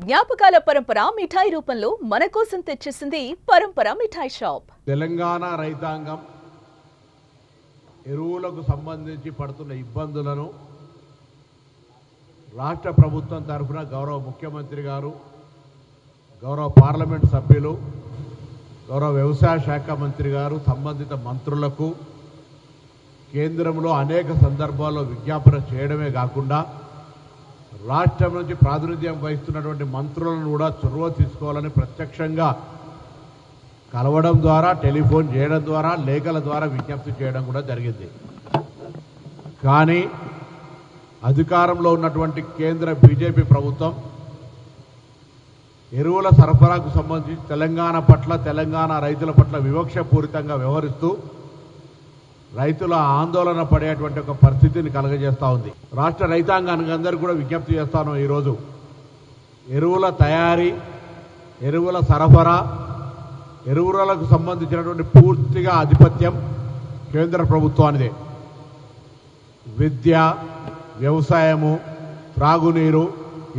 జ్ఞాపకాల పరంపర మిఠాయి రూపంలో మన కోసం తెచ్చేసింది పరంపర మిఠాయి షాప్. తెలంగాణ రైతాంగం ఎరువులకు సంబంధించి పడుతున్న ఇబ్బందులను రాష్ట్ర ప్రభుత్వం తరఫున గౌరవ ముఖ్యమంత్రి గారు, గౌరవ పార్లమెంట్ సభ్యులు, గౌరవ వ్యవసాయ శాఖ మంత్రి గారు సంబంధిత మంత్రులకు కేంద్రంలో అనేక సందర్భాల్లో విజ్ఞాపన చేయడమే కాకుండా రాష్ట్రం నుంచి ప్రాతినిధ్యం వహిస్తున్నటువంటి మంత్రులను కూడా చొరవ తీసుకోవాలని ప్రత్యక్షంగా కలవడం ద్వారా, టెలిఫోన్ చేయడం ద్వారా, లేఖల ద్వారా విజ్ఞప్తి చేయడం కూడా జరిగింది. కానీ అధికారంలో ఉన్నటువంటి కేంద్ర బీజేపీ ప్రభుత్వం ఎరువుల సరఫరాకు సంబంధించి తెలంగాణ రైతుల పట్ల వివక్షపూరితంగా వ్యవహరిస్తూ రైతుల ఆందోళన పడేటువంటి ఒక పరిస్థితిని కలగజేస్తూ ఉంది. రాష్ట్ర రైతాంగానికి అందరికీ కూడా విజ్ఞప్తి చేస్తాను. ఈరోజు ఎరువుల తయారీ, ఎరువుల సరఫరా, ఎరువులకు సంబంధించినటువంటి పూర్తిగా ఆధిపత్యం కేంద్ర ప్రభుత్వానిదే. విద్య, వ్యవసాయము, త్రాగునీరు,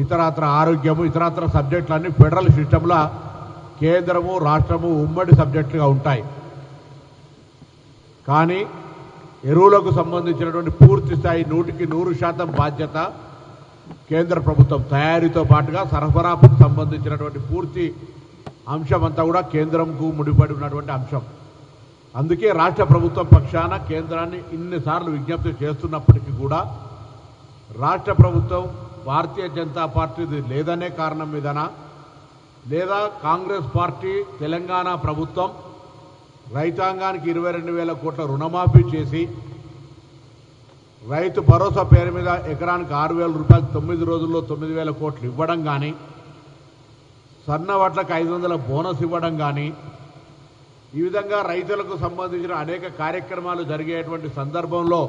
ఇతరత్ర ఆరోగ్యము, ఇతరత్ర సబ్జెక్టులన్నీ ఫెడరల్ సిస్టంలో కేంద్రము రాష్ట్రము ఉమ్మడి సబ్జెక్టులుగా ఉంటాయి. కానీ ఎరువులకు సంబంధించినటువంటి పూర్తి స్థాయి 100% బాధ్యత కేంద్ర ప్రభుత్వం. తయారీతో పాటుగా సరఫరాకు సంబంధించినటువంటి పూర్తి అంశం అంతా కూడా కేంద్రంకు ముడిపడి ఉన్నటువంటి అంశం. అందుకే రాష్ట్ర ప్రభుత్వం పక్షాన కేంద్రాన్ని ఇన్నిసార్లు విజ్ఞప్తి చేస్తున్నప్పటికీ కూడా రాష్ట్ర ప్రభుత్వం భారతీయ జనతా పార్టీది లేదనే కారణం మీదన, లేదా కాంగ్రెస్ పార్టీ తెలంగాణ ప్రభుత్వం రైతాంగానికి 22,000 కోట్ల రుణమాఫీ చేసి రైతు భరోసా పేరు మీద ఎకరానికి 6,000 రూపాయలు 9 రోజుల్లో 9,000 కోట్లు ఇవ్వడం కానీ, సన్న వడ్లకు 500 బోనస్ ఇవ్వడం కానీ, ఈ విధంగా రైతులకు సంబంధించిన అనేక కార్యక్రమాలు జరిగేటువంటి సందర్భంలో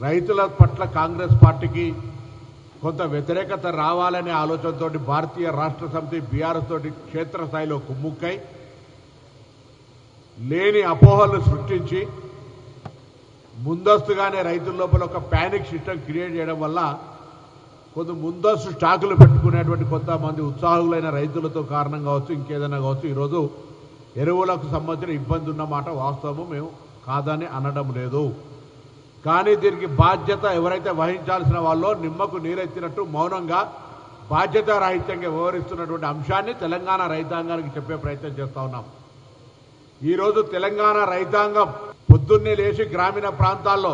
రైతుల పట్ల కాంగ్రెస్ పార్టీకి కొంత వ్యతిరేకత రావాలనే ఆలోచనతోటి భారతీయ రాష్ట్ర సమితి బీఆర్ఎస్ తోటి క్షేత్రస్థాయిలో కుమ్ముక్కై లేని అపోహలను సృష్టించి ముందస్తుగానే రైతుల లోపల ఒక ప్యానిక్ సిస్టమ్ క్రియేట్ చేయడం వల్ల కొంత ముందస్తు స్టాకులు పెట్టుకునేటువంటి కొంతమంది ఉత్సాహులైన రైతులతో కారణం కావచ్చు, ఇంకేదైనా కావచ్చు, ఈరోజు ఎరువులకు సంబంధించిన ఇబ్బంది ఉన్నమాట వాస్తవము, మేము కాదని అనడం లేదు. కానీ దీనికి బాధ్యత ఎవరైతే వహించాల్సిన వాళ్ళో నిమ్మకు నీరెత్తినట్టు మౌనంగా బాధ్యత రాహిత్యంగా వ్యవహరిస్తున్నటువంటి అంశాన్ని తెలంగాణ రైతాంగానికి చెప్పే ప్రయత్నం చేస్తూ ఉన్నాం. ఈరోజు తెలంగాణ రైతాంగం పొద్దున్నే లేచి గ్రామీణ ప్రాంతాల్లో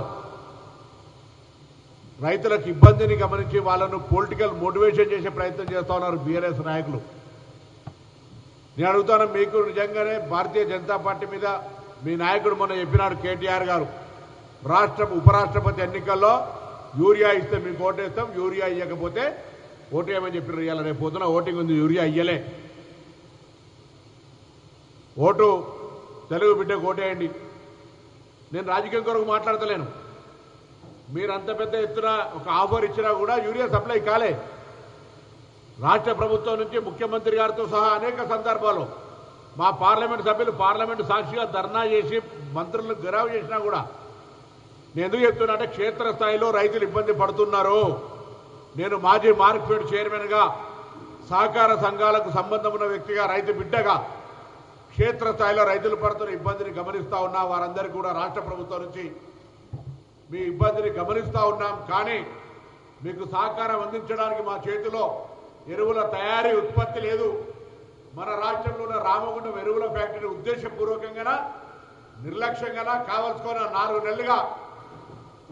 రైతులకు ఇబ్బందిని గమనించి వాళ్ళను పొలిటికల్ మోటివేషన్ చేసే ప్రయత్నం చేస్తూ ఉన్నారు బీఆర్ఎస్ నాయకులు. నేను అడుగుతాను, మీకు నిజంగానే భారతీయ జనతా పార్టీ మీద మీ నాయకుడు మొన్న చెప్పినాడు కేటీఆర్ గారు, ఉపరాష్ట్రపతి ఎన్నికల్లో యూరియా ఇస్తే మీకు ఓటేస్తాం, యూరియా ఇవ్వకపోతే ఓటేయమని చెప్పినారు. ఇవాళ రేపు పొద్దున ఓటింగ్ ఉంది, యూరియా ఇయ్యలే. ఓటు తెలుగు బిడ్డకు ఓటేయండి. నేను రాజకీయం కొరకు మాట్లాడతలేను. మీరు అంత పెద్ద ఎత్తున ఒక ఆఫర్ ఇచ్చినా కూడా యూరియా సప్లై కాలే. రాష్ట్ర ప్రభుత్వం నుంచి ముఖ్యమంత్రి గారితో సహా అనేక సందర్భాల్లో మా పార్లమెంట్ సభ్యులు పార్లమెంటు సాక్షిగా ధర్నా చేసి మంత్రులను గెరావ్ చేసినా కూడా నేను ఎందుకు చెప్తున్నా అంటే క్షేత్రస్థాయిలో రైతులు ఇబ్బంది పడుతున్నారు. నేను మాజీ మార్కెట్ చైర్మన్గా, సహకార సంఘాలకు సంబంధం ఉన్న వ్యక్తిగా, రైతు బిడ్డగా క్షేత్రస్థాయిలో రైతులు పడుతున్న ఇబ్బందిని గమనిస్తూ ఉన్నా. వారందరికీ కూడా రాష్ట్ర ప్రభుత్వం నుంచి మీ ఇబ్బందిని గమనిస్తూ ఉన్నాం. కానీ మీకు సహకారం అందించడానికి మా చేతిలో ఎరువుల తయారీ ఉత్పత్తి లేదు. మన రాష్ట్రంలో ఉన్న రామగుండం ఎరువుల ఫ్యాక్టరీ ఉద్దేశపూర్వకంగా నిర్లక్ష్యంగా కావాల్సుకున్న 4 నెలలుగా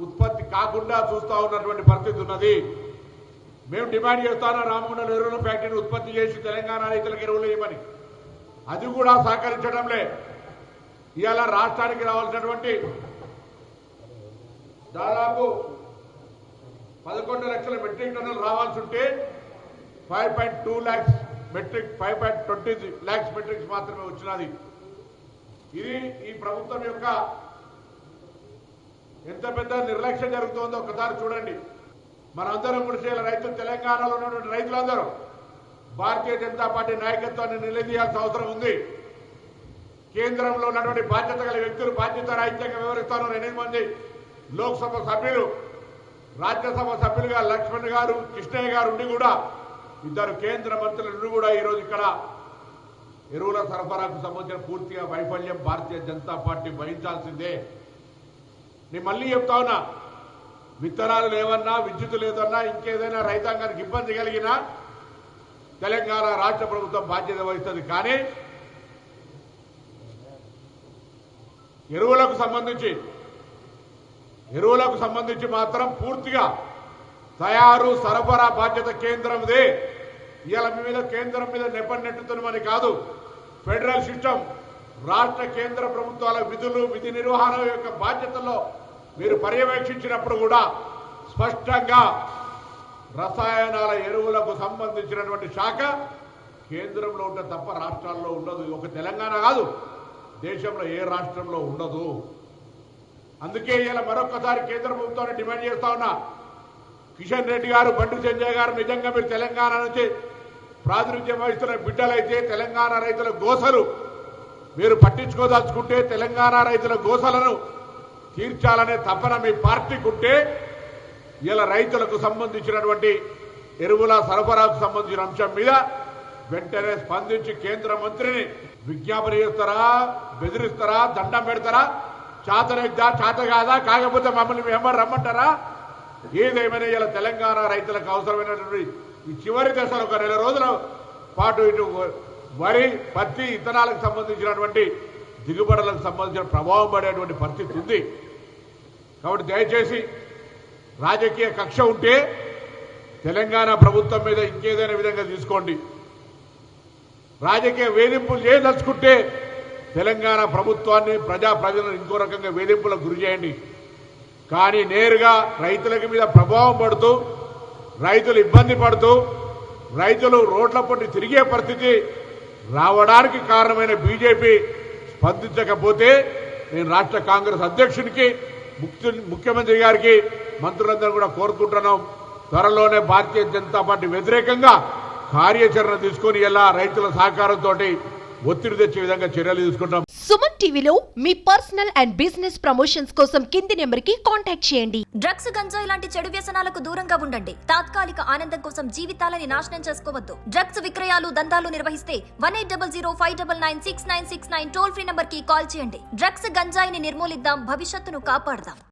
ఉత్పత్తి కాకుండా చూస్తూ ఉన్నటువంటి పరిస్థితి ఉన్నది. మేము డిమాండ్ చేస్తాను రామగుండం ఎరువుల ఫ్యాక్టరీని ఉత్పత్తి చేసి తెలంగాణ రైతులకు ఎరువులు ఇవ్వమని. అది కూడా సహకరించడంలే. ఇవాళ రాష్ట్రానికి రావాల్సినటువంటి దాదాపు 11 లక్షల మెట్రిక్ టన్నులు రావాల్సి ఉంటే 5.2 lakhs మెట్రిక్ 5.20 lakhs మెట్రిక్స్ మాత్రమే వచ్చినది. ఇది ఈ ప్రభుత్వం యొక్క ఎంత పెద్ద నిర్లక్ష్యం జరుగుతుందో ఒకసారి చూడండి. మనందరం కూడా రైతులు, తెలంగాణలో ఉన్నటువంటి రైతులందరూ భారతీయ జనతా పార్టీ నాయకత్వాన్ని నిలదీయాల్సిన అవసరం ఉంది. కేంద్రంలో ఉన్నటువంటి బాధ్యత గల వ్యక్తులు బాధ్యత రాహిత్యంగా వ్యవహరిస్తున్నారు. 8 మంది లోక్సభ సభ్యులు రాజ్యసభ సభ్యులుగా లక్ష్మణ్ గారు, కృష్ణయ్య గారు ఉండి కూడా ఇద్దరు కేంద్ర మంత్రులను కూడా ఈరోజు ఇక్కడ ఎరువుల సరఫరాకు సంబంధించిన పూర్తిగా వైఫల్యం భారతీయ జనతా పార్టీ భరించాల్సిందే. నేను మళ్ళీ చెప్తా ఉన్నా, విత్తనాలు లేవన్నా, విద్యుత్ లేదన్నా, ఇంకేదైనా రైతాంగానికి ఇబ్బంది కలిగినా తెలంగాణ రాష్ట్ర ప్రభుత్వం బాధ్యత వహిస్తుంది. కానీ ఎరువులకు సంబంధించి మాత్రం పూర్తిగా తయారు సరఫరా బాధ్యత కేంద్రందే. ఇవాళ మీ మీద కేంద్రం మీద నెట్టుతున్నామని కాదు. ఫెడరల్ సిస్టమ్, రాష్ట్ర కేంద్ర ప్రభుత్వాల విధి నిర్వహణ యొక్క బాధ్యతల్లో మీరు పర్యవేక్షించినప్పుడు కూడా స్పష్టంగా రసాయనాల ఎరువులకు సంబంధించినటువంటి శాఖ కేంద్రంలో ఉంటే తప్ప రాష్ట్రాల్లో ఉండదు. ఒక తెలంగాణ కాదు, దేశంలో ఏ రాష్ట్రంలో ఉండదు. అందుకే ఇలా మరొకసారి కేంద్ర ప్రభుత్వాన్ని డిమాండ్ చేస్తా ఉన్నా, కిషన్ రెడ్డి గారు, బండి సంజయ్ గారు, నిజంగా మీరు తెలంగాణ నుంచి ప్రాతినిధ్యం వహిస్తున్న బిడ్డలైతే తెలంగాణ రైతుల గోసలు మీరు పట్టించుకోదలుచుకుంటే, తెలంగాణ రైతుల గోసలను తీర్చాలనే తపన మీ పార్టీకి ఉంటే, ఇలా రైతులకు సంబంధించినటువంటి ఎరువుల సరఫరాకు సంబంధించిన అంశం మీద వెంటనే స్పందించి కేంద్ర మంత్రిని విజ్ఞాపన చేస్తారా, బెదిరిస్తారా, దండం పెడతారా, చేతనైద్దా, చేత కాదా, కాకపోతే మమ్మల్ని వెంబడి రమ్మంటారా? ఏదేమైనా ఇలా తెలంగాణ రైతులకు అవసరమైనటువంటి ఈ చివరి దశలో ఒక 2 రోజుల పాటు ఇటు వరి, పత్తి, ఇత్తనాలకు సంబంధించినటువంటి దిగుబడులకు సంబంధించిన ప్రభావం పడేటువంటి పరిస్థితి ఉంది. కాబట్టి దయచేసి రాజకీయ కక్ష ఉంటే తెలంగాణ ప్రభుత్వం మీద ఇంకేదైనా విధంగా తీసుకోండి. రాజకీయ వేధింపులు చేయదలుచుకుంటే తెలంగాణ ప్రభుత్వాన్ని, ప్రజలను ఇంకో రకంగా వేధింపులకు గురి చేయండి. కానీ నేరుగా రైతులకి మీద ప్రభావం పడుతూ, రైతులు ఇబ్బంది పడుతూ, రైతులు రోడ్ల పొట్టి తిరిగే పరిస్థితి రావడానికి కారణమైన బీజేపీ స్పందించకపోతే నేను రాష్ట్ర కాంగ్రెస్ అధ్యక్షునికి, ముఖ్యమంత్రి గారికి, మంత్రులందరూ కూడా కోరుకుంటున్నాం, త్వరలోనే భారతీయ జనతా పార్టీ వ్యతిరేకంగా కార్యాచరణ తీసుకొని ఎలా రైతుల సహకారంతో ఒత్తిడి తెచ్చే విధంగా చర్యలు తీసుకుంటాం. సుమన్ టీవీలో మీ పర్సనల్ అండ్ బిజినెస్ ప్రమోషన్స్ కోసం కింది నెంబర్కి కాంటాక్ట్ చేయండి. డ్రగ్స్, గంజాయి లాంటి చెడు వ్యసనాలకు దూరంగా ఉండండి. తాత్కాలిక ఆనందం కోసం జీవితాలని నాశనం చేసుకోవద్దు. డ్రగ్స్ విక్రయాలు, దందాలు నిర్వహిస్తే 1800599696 టోల్ ఫ్రీ నంబర్ కి కాల్ చేయండి. డ్రగ్స్, గంజాయిని నిర్మూలిద్దాం, భవిష్యత్తును కాపాడదాం.